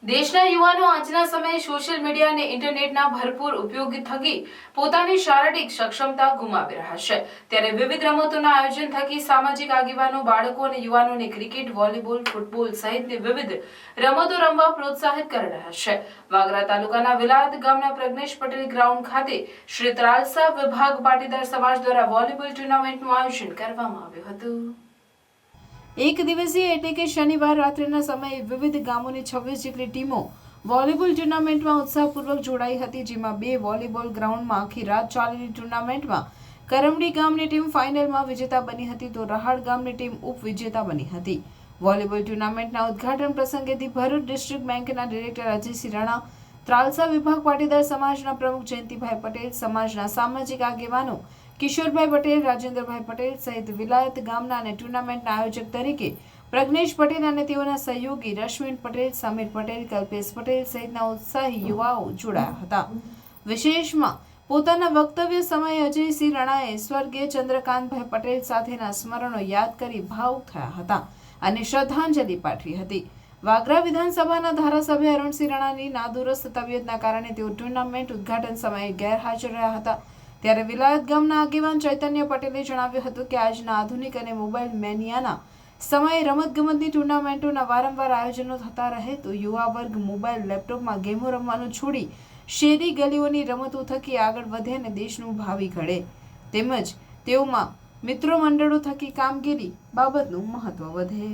દેશના યુવાનો આજના સમયે સોશિયલ મીડિયા અને ઇન્ટરનેટના ભરપૂર ઉપયોગ થકી પોતાની શારીરિક સક્ષમતા ગુમાવી રહ્યા છે। ત્યારે વિવિધ રમતોના આયોજન થકી સામાજિક આગેવાનો બાળકો અને યુવાનોને ક્રિકેટ, વોલીબોલ, ફૂટબોલ સહિતની વિવિધ રમતો રમવા પ્રોત્સાહિત કરી રહ્યા છે। વાગરા તાલુકાના વિલાયત ગામના પ્રજ્ઞેશ પટેલ ગ્રાઉન્ડ ખાતે શ્રી ત્રાલસા વિભાગ પાટીદાર સમાજ દ્વારા વોલીબોલ ટુર્નામેન્ટનું આયોજન કરવામાં આવ્યું હતું। એક દિવસીય એટલે કે શનિવાર રાત્રિના સમયે વિવિધ ગામોની 26 જેટલી ટીમો વોલીબોલ ટુર્નામેન્ટમાં ઉત્સાહપૂર્વક જોડાઈ હતી, જેમાં 2 વોલીબોલ ગ્રાઉન્ડમાં આખી રાત ચાલેલી ટુર્નામેન્ટમાં કરમડી ગામની ટીમ ફાઇનલમાં વિજેતા બની હતી, તો રહાડ ગામની ટીમ ઉપવિજેતા બની હતી। વોલીબોલ ટુર્નામેન્ટના ઉદ્ઘાટન પ્રસંગે ભરૂચ ડિસ્ટ્રિક્ટ બેંકના ડિરેક્ટર અજયસિંહ રાણા, ત્રાલસા વિભાગ પાટીદાર સમાજના પ્રમુખ જયંતિભાઈ પટેલ, સમાજના સામાજિક આગેવાનો કિશોરભાઈ પટેલ, રાજેન્દ્રભાઈ પટેલ સહિત વિલાયત ગામના અને ટુર્નામેન્ટના આયોજક તરીકે પ્રજ્ઞેશ પટેલ અને તેઓના સહયોગી રશ્મિન પટેલ, સમીર પટેલ, કલ્પેશ પટેલ સહિતના ઉત્સાહી યુવાઓ જોડાયા હતા। વિશેષમાં પોતાના વક્તવ્ય સમયે અજયસિંહ રાણાએ સ્વર્ગીય ચંદ્રકાંતભાઈ પટેલ સાથેના સ્મરણો યાદ કરી ભાવુક થયા હતા અને શ્રદ્ધાંજલિ પાઠવી હતી। વાગરા વિધાનસભાના ધારાસભ્ય અરુણસિંહ રાણાની નાદુરસ્ત તબિયતના કારણે તેઓ ટુર્નામેન્ટ ઉદ્ઘાટન સમયે ગેરહાજર રહ્યા હતા। ત્યારે વિલાયત ગામના આગેવાન ચૈતન્ય પટેલે જણાવ્યું હતું કે આજના આધુનિક અને મોબાઈલ મેનિયાના સમયે રમતગમતની ટુર્નામેન્ટોના વારંવાર આયોજનો થતા રહે તો યુવા વર્ગ મોબાઈલ, લેપટોપમાં ગેમો રમવાનું છોડી શેરી ગલીઓની રમતો થકી આગળ વધે અને દેશનું ભાવિ ઘડે, તેમજ તેઓમાં મિત્રો મંડળો થકી કામગીરી બાબતનું મહત્વ વધે।